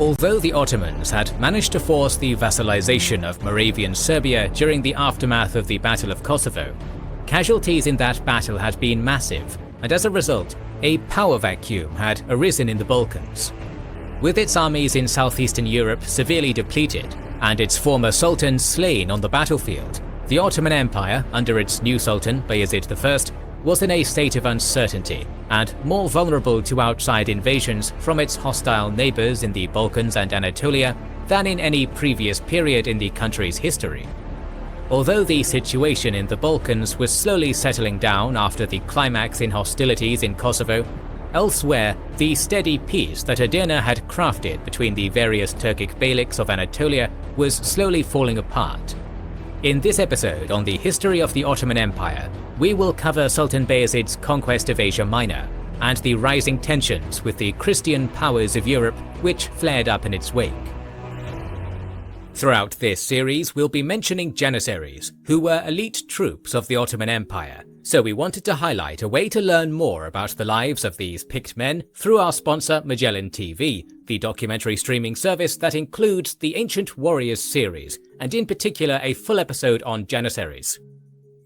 Although the Ottomans had managed to force the vassalization of Moravian Serbia during the aftermath of the Battle of Kosovo, casualties in that battle had been massive, and as a result, a power vacuum had arisen in the Balkans. With its armies in southeastern Europe severely depleted, and its former sultans slain on the battlefield, the Ottoman Empire, under its new sultan Bayezid I, was in a state of uncertainty and more vulnerable to outside invasions from its hostile neighbours in the Balkans and Anatolia than in any previous period in the country's history. Although the situation in the Balkans was slowly settling down after the climax in hostilities in Kosovo, elsewhere the steady peace that Edirne had crafted between the various Turkic beyliks of Anatolia was slowly falling apart. In this episode on the history of the Ottoman Empire, we will cover Sultan Bayezid's conquest of Asia Minor and the rising tensions with the Christian powers of Europe which flared up in its wake. Throughout this series, we'll be mentioning Janissaries, who were elite troops of the Ottoman Empire, so we wanted to highlight a way to learn more about the lives of these picked men through our sponsor Magellan TV, the documentary streaming service that includes the Ancient Warriors series, and in particular a full episode on Janissaries.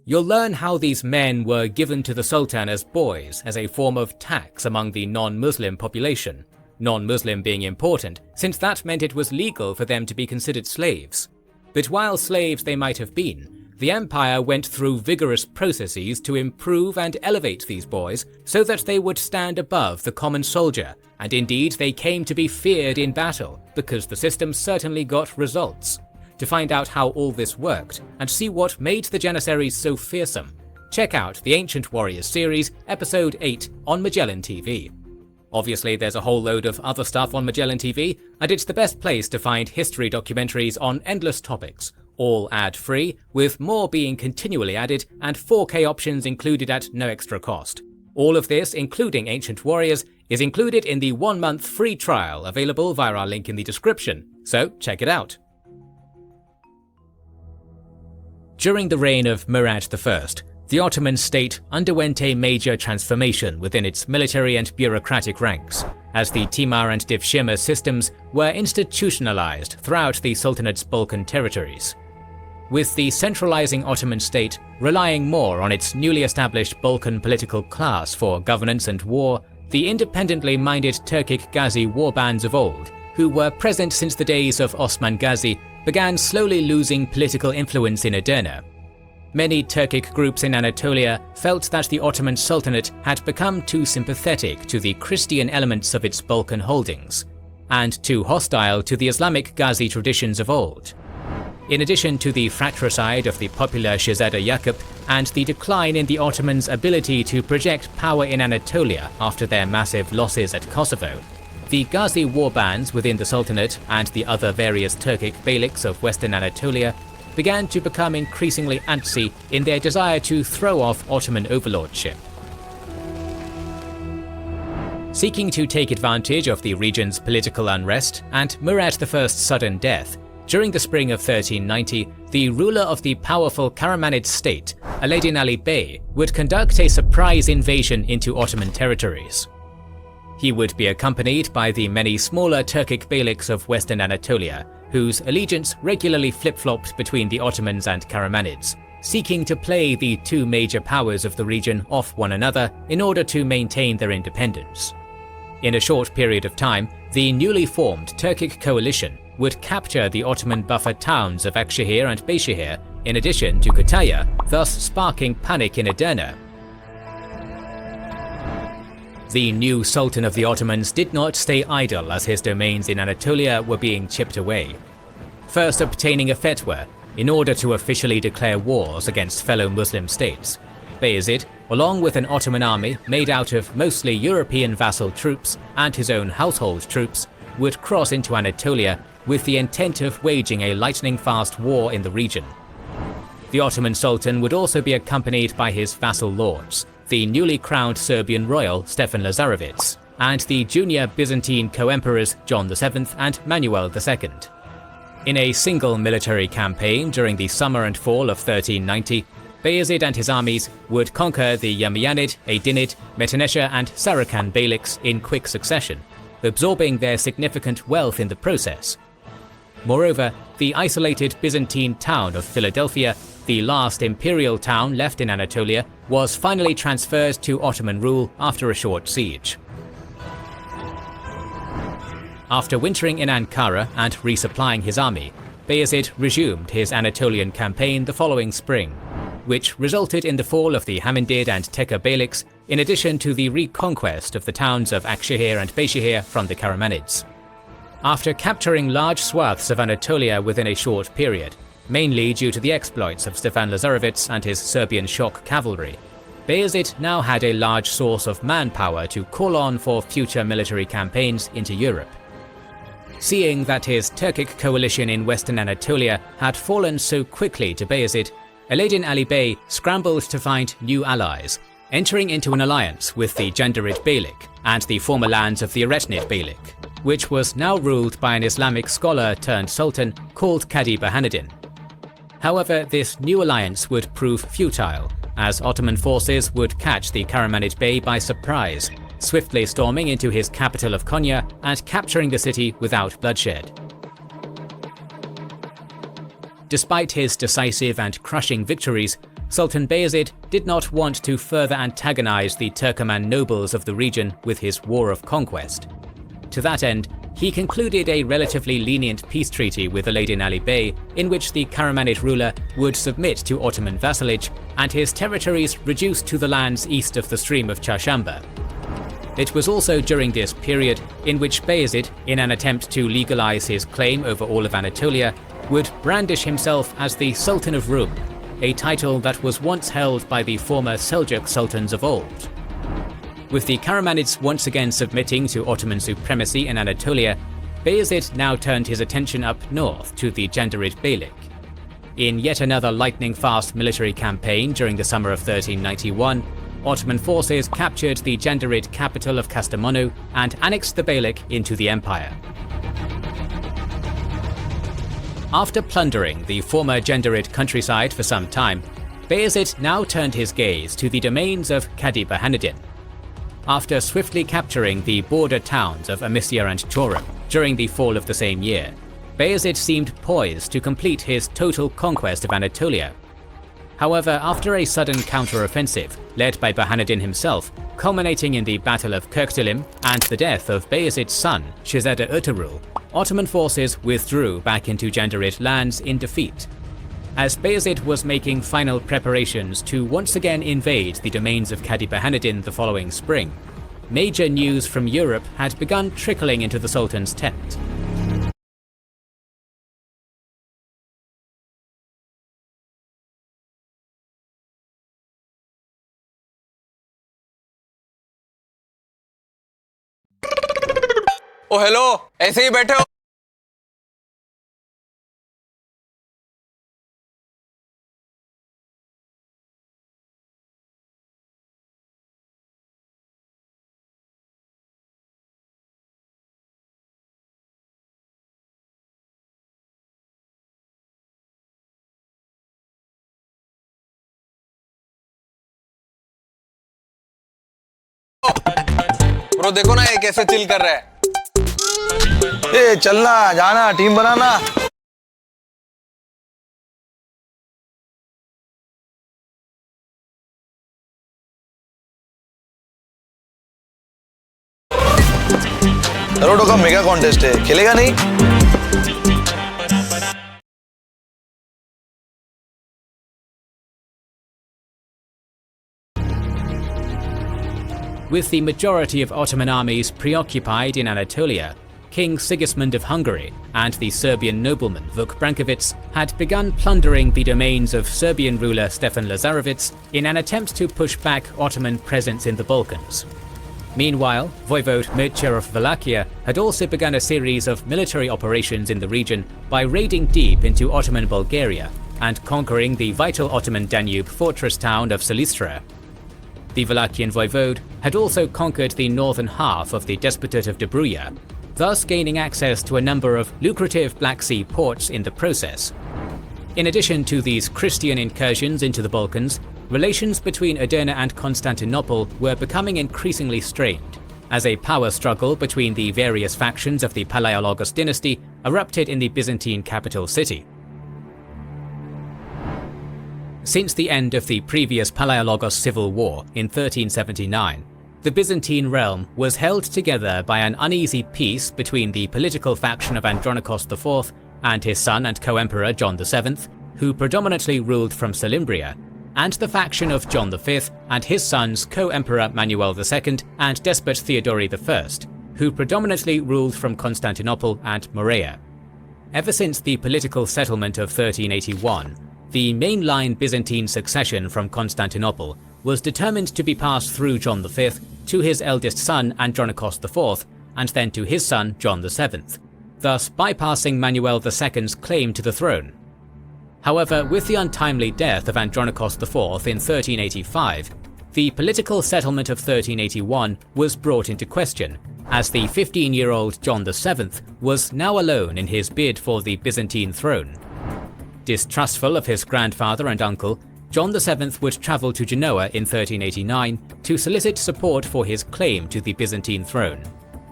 You'll learn how these men were given to the Sultan as boys as a form of tax among the non-Muslim population. Non-Muslim being important, since that meant it was legal for them to be considered slaves. But while slaves they might have been, the empire went through vigorous processes to improve and elevate these boys so that they would stand above the common soldier, and indeed they came to be feared in battle, because the system certainly got results. To find out how all this worked, and see what made the Janissaries so fearsome, check out the Ancient Warriors series, episode 8 on Magellan TV. Obviously, there's a whole load of other stuff on Magellan TV, and it's the best place to find history documentaries on endless topics, all ad-free, with more being continually added and 4K options included at no extra cost. All of this, including Ancient Warriors, is included in the 1-month free trial available via our link in the description, so check it out. During the reign of Murad I, the Ottoman state underwent a major transformation within its military and bureaucratic ranks, as the Timur and Divshirme systems were institutionalized throughout the Sultanate's Balkan territories. With the centralizing Ottoman state relying more on its newly established Balkan political class for governance and war, the independently minded Turkic Ghazi warbands of old, who were present since the days of Osman Ghazi, began slowly losing political influence in Edirne. Many Turkic groups in Anatolia felt that the Ottoman Sultanate had become too sympathetic to the Christian elements of its Balkan holdings, and too hostile to the Islamic Ghazi traditions of old. In addition to the fratricide of the popular Shahzada Yaqub and the decline in the Ottomans' ability to project power in Anatolia after their massive losses at Kosovo, the Ghazi warbands within the Sultanate and the other various Turkic beyliks of Western Anatolia began to become increasingly antsy in their desire to throw off Ottoman overlordship. Seeking to take advantage of the region's political unrest and Murad I's sudden death, during the spring of 1390, the ruler of the powerful Karamanid state, Alaeddin Ali Bey, would conduct a surprise invasion into Ottoman territories. He would be accompanied by the many smaller Turkic beyliks of Western Anatolia, whose allegiance regularly flip-flopped between the Ottomans and Karamanids, seeking to play the two major powers of the region off one another in order to maintain their independence. In a short period of time, the newly formed Turkic coalition would capture the Ottoman buffer towns of Akşehir and Beyşehir, in addition to Kütahya, thus sparking panic in Edirne. The new Sultan of the Ottomans did not stay idle as his domains in Anatolia were being chipped away. First obtaining a fatwa in order to officially declare wars against fellow Muslim states, Bayezid, along with an Ottoman army made out of mostly European vassal troops and his own household troops, would cross into Anatolia with the intent of waging a lightning-fast war in the region. The Ottoman Sultan would also be accompanied by his vassal lords, the newly crowned Serbian royal Stefan Lazarevic, and the junior Byzantine co-emperors John VII and Manuel II. In a single military campaign during the summer and fall of 1390, Bayezid and his armies would conquer the Yamiyanid, Aydinid, Metanesha and Sarukan beyliks in quick succession, absorbing their significant wealth in the process. Moreover, the isolated Byzantine town of Philadelphia, the last imperial town left in Anatolia, was finally transferred to Ottoman rule after a short siege. After wintering in Ankara and resupplying his army, Bayezid resumed his Anatolian campaign the following spring, which resulted in the fall of the Hamindid and Tekke Beyliks, in addition to the reconquest of the towns of Akshehir and Beyshehir from the Karamanids. After capturing large swaths of Anatolia within a short period, mainly due to the exploits of Stefan Lazarevich and his Serbian shock cavalry, Bayezid now had a large source of manpower to call on for future military campaigns into Europe. Seeing that his Turkic coalition in western Anatolia had fallen so quickly to Bayezid, Alaeddin Ali Bey scrambled to find new allies, entering into an alliance with the Genderid Beylik and the former lands of the Eretnid Beylik, which was now ruled by an Islamic scholar turned sultan called Kadi Burhanuddin. However, this new alliance would prove futile, as Ottoman forces would catch the Karamanid Bey by surprise, swiftly storming into his capital of Konya and capturing the city without bloodshed. Despite his decisive and crushing victories, Sultan Bayezid did not want to further antagonize the Turkoman nobles of the region with his war of conquest. To that end, he concluded a relatively lenient peace treaty with Alaeddin Ali Bey, in which the Karamanid ruler would submit to Ottoman vassalage and his territories reduced to the lands east of the stream of Çarşamba. It was also during this period in which Bayezid, in an attempt to legalize his claim over all of Anatolia, would brandish himself as the Sultan of Rum, a title that was once held by the former Seljuk sultans of old. With the Karamanids once again submitting to Ottoman supremacy in Anatolia, Bayezid now turned his attention up north to the Genderid Beylik. In yet another lightning-fast military campaign during the summer of 1391, Ottoman forces captured the Genderid capital of Kastamonu and annexed the Beylik into the empire. After plundering the former Genderid countryside for some time, Bayezid now turned his gaze to the domains of Kadi Burhanuddin. After swiftly capturing the border towns of Amisya and Çorum during the fall of the same year, Bayezid seemed poised to complete his total conquest of Anatolia. However, after a sudden counter-offensive led by Burhanuddin himself, culminating in the Battle of Kirktulim and the death of Bayezid's son, Şehzade Ertuğrul, Ottoman forces withdrew back into Genderid lands in defeat. As Bayezid was making final preparations to once again invade the domains of Kadi Burhanuddin the following spring, major news from Europe had begun trickling into the Sultan's tent. Oh hello ऐसे ही बैठे हो bro देखो ना ये कैसे chill कर रहा है ए चलना जाना टीम बनाना करोड़ों का मेगा कॉन्टेस्ट है खेलेगा नहीं With the majority of Ottoman armies preoccupied in Anatolia, King Sigismund of Hungary and the Serbian nobleman Vuk Branković had begun plundering the domains of Serbian ruler Stefan Lazarevich in an attempt to push back Ottoman presence in the Balkans. Meanwhile, Voivode Mircea of Wallachia had also begun a series of military operations in the region by raiding deep into Ottoman Bulgaria and conquering the vital Ottoman Danube fortress town of Silistra. The Wallachian voivode had also conquered the northern half of the Despotate of Dobruja, thus gaining access to a number of lucrative Black Sea ports in the process. In addition to these Christian incursions into the Balkans, relations between Edirne and Constantinople were becoming increasingly strained, as a power struggle between the various factions of the Palaiologos dynasty erupted in the Byzantine capital city. Since the end of the previous Palaiologos civil war in 1379, the Byzantine realm was held together by an uneasy peace between the political faction of Andronikos IV and his son and co-emperor John VII, who predominantly ruled from Salimbria, and the faction of John V and his sons co-emperor Manuel II and despot Theodori I, who predominantly ruled from Constantinople and Morea. Ever since the political settlement of 1381, the mainline Byzantine succession from Constantinople was determined to be passed through John V to his eldest son Andronikos IV and then to his son John VII, thus bypassing Manuel II's claim to the throne. However, with the untimely death of Andronikos IV in 1385, the political settlement of 1381 was brought into question, as the 15-year-old John VII was now alone in his bid for the Byzantine throne. Distrustful of his grandfather and uncle, John VII would travel to Genoa in 1389 to solicit support for his claim to the Byzantine throne.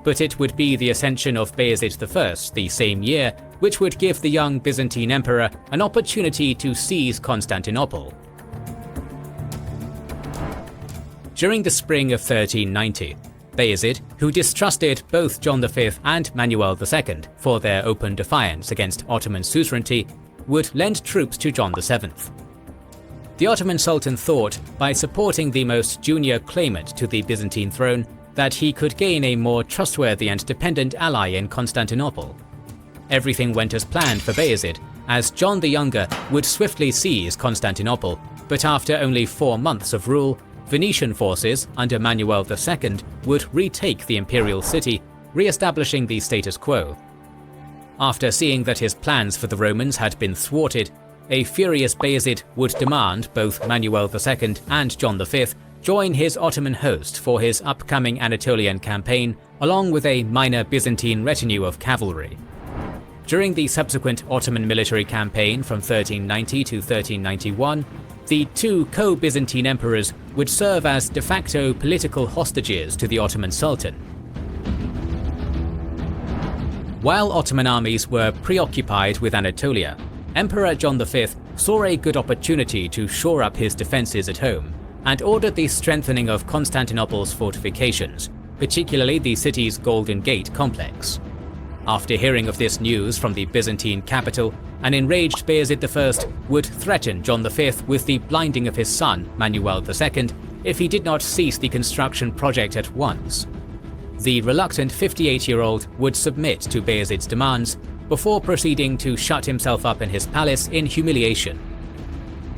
But it would be the ascension of Bayezid I the same year which would give the young Byzantine emperor an opportunity to seize Constantinople. During the spring of 1390, Bayezid, who distrusted both John V and Manuel II for their open defiance against Ottoman suzerainty, would lend troops to John VII. The Ottoman Sultan thought, by supporting the most junior claimant to the Byzantine throne, that he could gain a more trustworthy and dependent ally in Constantinople. Everything went as planned for Bayezid, as John the Younger would swiftly seize Constantinople, but after only 4 months of rule, Venetian forces under Manuel II would retake the imperial city, re-establishing the status quo. After seeing that his plans for the Romans had been thwarted, a furious Bayezid would demand both Manuel II and John V join his Ottoman host for his upcoming Anatolian campaign, along with a minor Byzantine retinue of cavalry. During the subsequent Ottoman military campaign from 1390 to 1391, the two co-Byzantine emperors would serve as de facto political hostages to the Ottoman Sultan. While Ottoman armies were preoccupied with Anatolia, Emperor John V saw a good opportunity to shore up his defences at home and ordered the strengthening of Constantinople's fortifications, particularly the city's Golden Gate complex. After hearing of this news from the Byzantine capital, an enraged Bayezid I would threaten John V with the blinding of his son, Manuel II, if he did not cease the construction project at once. The reluctant 58-year-old would submit to Bayezid's demands before proceeding to shut himself up in his palace in humiliation.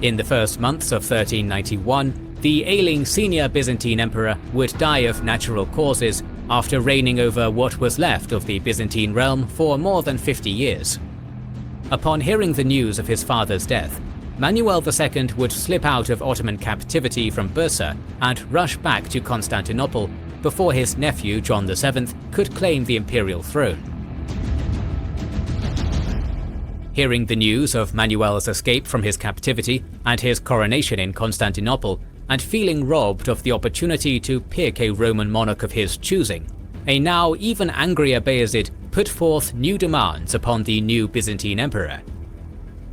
In the first months of 1391, the ailing senior Byzantine emperor would die of natural causes after reigning over what was left of the Byzantine realm for more than 50 years. Upon hearing the news of his father's death, Manuel II would slip out of Ottoman captivity from Bursa and rush back to Constantinople before his nephew John VII could claim the imperial throne. Hearing the news of Manuel's escape from his captivity and his coronation in Constantinople, and feeling robbed of the opportunity to pick a Roman monarch of his choosing, a now even angrier Bayezid put forth new demands upon the new Byzantine emperor.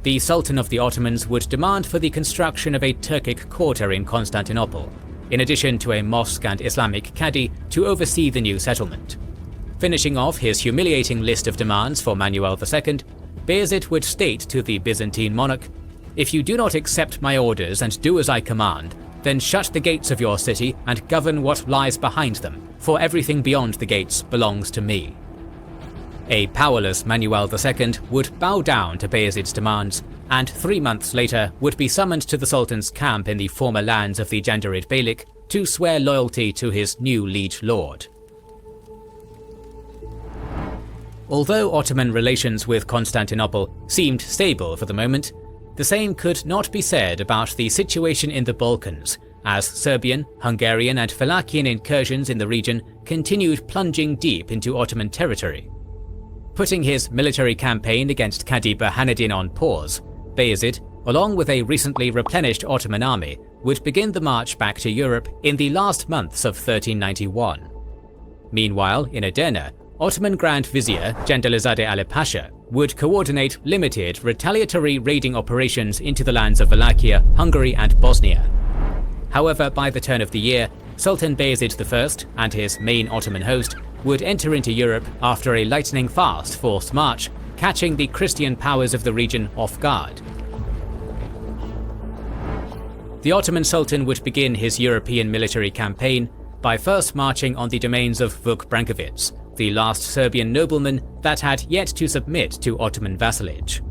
The Sultan of the Ottomans would demand for the construction of a Turkic quarter in Constantinople, in addition to a mosque and Islamic cadi to oversee the new settlement. Finishing off his humiliating list of demands for Manuel II, Bayezid would state to the Byzantine monarch, "If you do not accept my orders and do as I command, then shut the gates of your city and govern what lies behind them, for everything beyond the gates belongs to me." A powerless Manuel II would bow down to Bayezid's demands, and 3 months later would be summoned to the Sultan's camp in the former lands of the Jandarid Beylik to swear loyalty to his new liege lord. Although Ottoman relations with Constantinople seemed stable for the moment, the same could not be said about the situation in the Balkans, as Serbian, Hungarian and Wallachian incursions in the region continued plunging deep into Ottoman territory. Putting his military campaign against Cadi Burhanuddin on pause, Bayezid, along with a recently replenished Ottoman army, would begin the march back to Europe in the last months of 1391. Meanwhile, in Edirne, Ottoman Grand Vizier Jandalizade Ali Pasha would coordinate limited retaliatory raiding operations into the lands of Wallachia, Hungary and Bosnia. However, by the turn of the year, Sultan Bayezid I and his main Ottoman host would enter into Europe after a lightning-fast forced march, catching the Christian powers of the region off guard. The Ottoman Sultan would begin his European military campaign by first marching on the domains of Vuk Brankovic, the last Serbian nobleman that had yet to submit to Ottoman vassalage.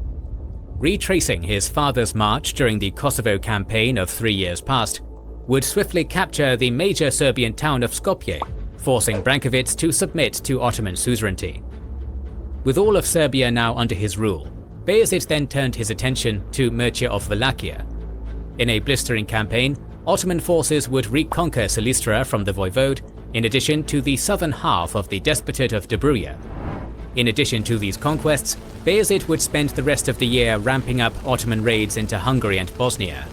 Retracing his father's march during the Kosovo campaign of 3 years past, would swiftly capture the major Serbian town of Skopje, forcing Brankovic to submit to Ottoman suzerainty. With all of Serbia now under his rule, Bayezid then turned his attention to Mircea of Wallachia. In a blistering campaign, Ottoman forces would reconquer Silistra from the voivode, in addition to the southern half of the Despotate of Dobruja. In addition to these conquests, Bayezid would spend the rest of the year ramping up Ottoman raids into Hungary and Bosnia.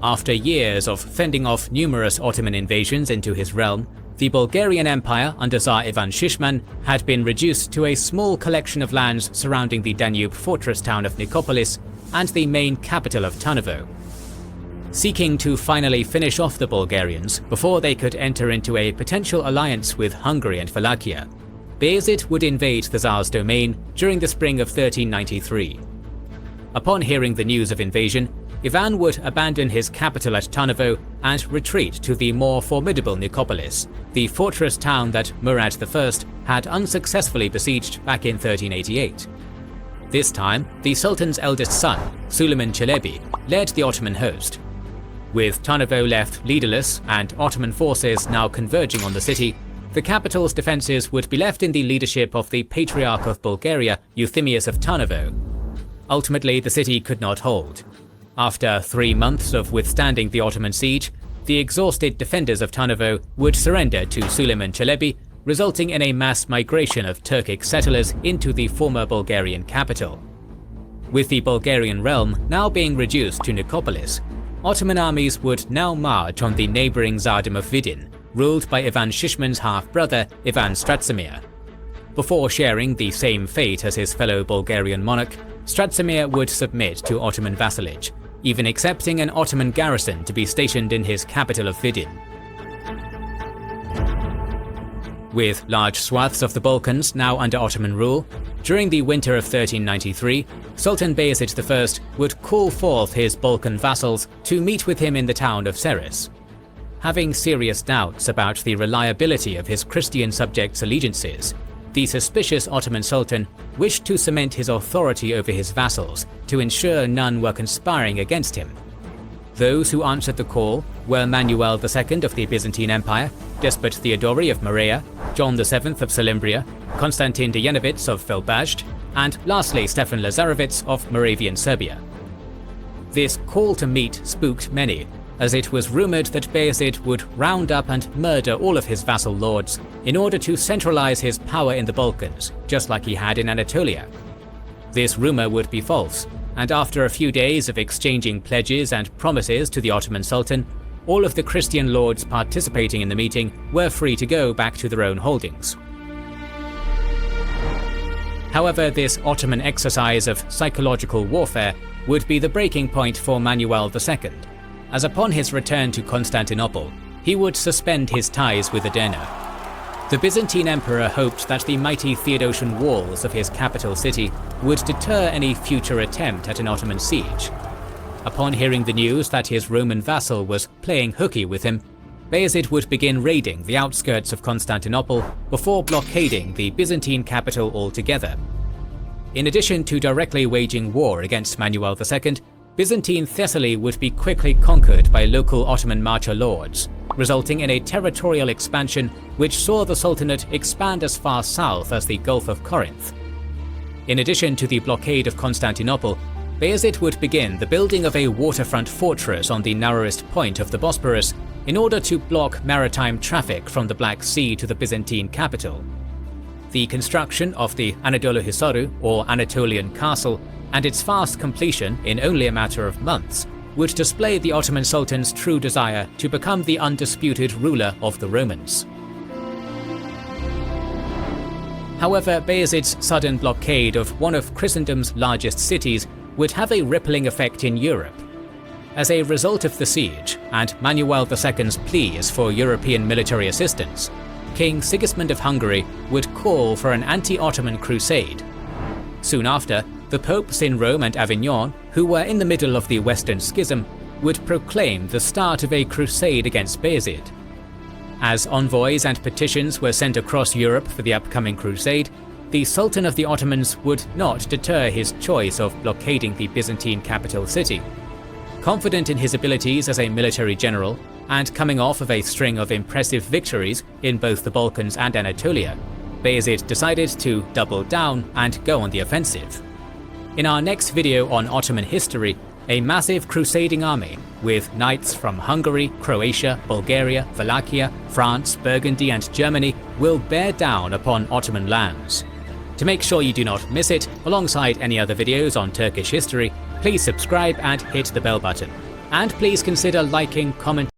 After years of fending off numerous Ottoman invasions into his realm, the Bulgarian Empire under Tsar Ivan Shishman had been reduced to a small collection of lands surrounding the Danube fortress town of Nicopolis and the main capital of Tarnovo. Seeking to finally finish off the Bulgarians before they could enter into a potential alliance with Hungary and Wallachia, Bayezid would invade the Tsar's domain during the spring of 1393. Upon hearing the news of invasion, Ivan would abandon his capital at Tarnovo and retreat to the more formidable Nicopolis, the fortress town that Murad I had unsuccessfully besieged back in 1388. This time, the Sultan's eldest son, Suleiman Çelebi, led the Ottoman host. With Tarnovo left leaderless and Ottoman forces now converging on the city, the capital's defences would be left in the leadership of the Patriarch of Bulgaria, Euthymius of Tarnovo. Ultimately, the city could not hold. After 3 months of withstanding the Ottoman siege, the exhausted defenders of Tarnovo would surrender to Suleiman Çelebi, resulting in a mass migration of Turkic settlers into the former Bulgarian capital. With the Bulgarian realm now being reduced to Nicopolis, Ottoman armies would now march on the neighbouring Tsardom of Vidin, ruled by Ivan Shishman's half-brother Ivan Stratsimir. Before sharing the same fate as his fellow Bulgarian monarch, Stratsimir would submit to Ottoman vassalage, even accepting an Ottoman garrison to be stationed in his capital of Vidin. With large swaths of the Balkans now under Ottoman rule, during the winter of 1393, Sultan Bayezid I would call forth his Balkan vassals to meet with him in the town of Seres. Having serious doubts about the reliability of his Christian subjects' allegiances, the suspicious Ottoman Sultan wished to cement his authority over his vassals to ensure none were conspiring against him. Those who answered the call were Manuel II of the Byzantine Empire, Despot Theodori of Morea, John VII of Salimbria, Konstantin Dejanovich of Velbazhd, and lastly Stefan Lazarevich of Moravian Serbia. This call to meet spooked many, as it was rumoured that Bayezid would round up and murder all of his vassal lords in order to centralise his power in the Balkans, just like he had in Anatolia. This rumour would be false, and after a few days of exchanging pledges and promises to the Ottoman Sultan, all of the Christian lords participating in the meeting were free to go back to their own holdings. However, this Ottoman exercise of psychological warfare would be the breaking point for Manuel II, as upon his return to Constantinople, he would suspend his ties with Edirne. The Byzantine emperor hoped that the mighty Theodosian walls of his capital city would deter any future attempt at an Ottoman siege. Upon hearing the news that his Roman vassal was playing hooky with him, Bayezid would begin raiding the outskirts of Constantinople before blockading the Byzantine capital altogether. In addition to directly waging war against Manuel II, Byzantine Thessaly would be quickly conquered by local Ottoman marcher lords, resulting in a territorial expansion which saw the Sultanate expand as far south as the Gulf of Corinth. In addition to the blockade of Constantinople, Bayezid would begin the building of a waterfront fortress on the narrowest point of the Bosporus in order to block maritime traffic from the Black Sea to the Byzantine capital. The construction of the Anadoluhisar, or Anatolian Castle, and its fast completion in only a matter of months, would display the Ottoman Sultan's true desire to become the undisputed ruler of the Romans. However, Bayezid's sudden blockade of one of Christendom's largest cities would have a rippling effect in Europe. As a result of the siege, and Manuel II's pleas for European military assistance, King Sigismund of Hungary would call for an anti-Ottoman crusade. Soon after, the popes in Rome and Avignon, who were in the middle of the Western Schism, would proclaim the start of a crusade against Bayezid. As envoys and petitions were sent across Europe for the upcoming crusade, the Sultan of the Ottomans would not deter his choice of blockading the Byzantine capital city. Confident in his abilities as a military general, and coming off of a string of impressive victories in both the Balkans and Anatolia, Bayezid decided to double down and go on the offensive. In our next video on Ottoman history, a massive crusading army with knights from Hungary, Croatia, Bulgaria, Wallachia, France, Burgundy and Germany will bear down upon Ottoman lands. To make sure you do not miss it, alongside any other videos on Turkish history, please subscribe and hit the bell button. And please consider liking, commenting,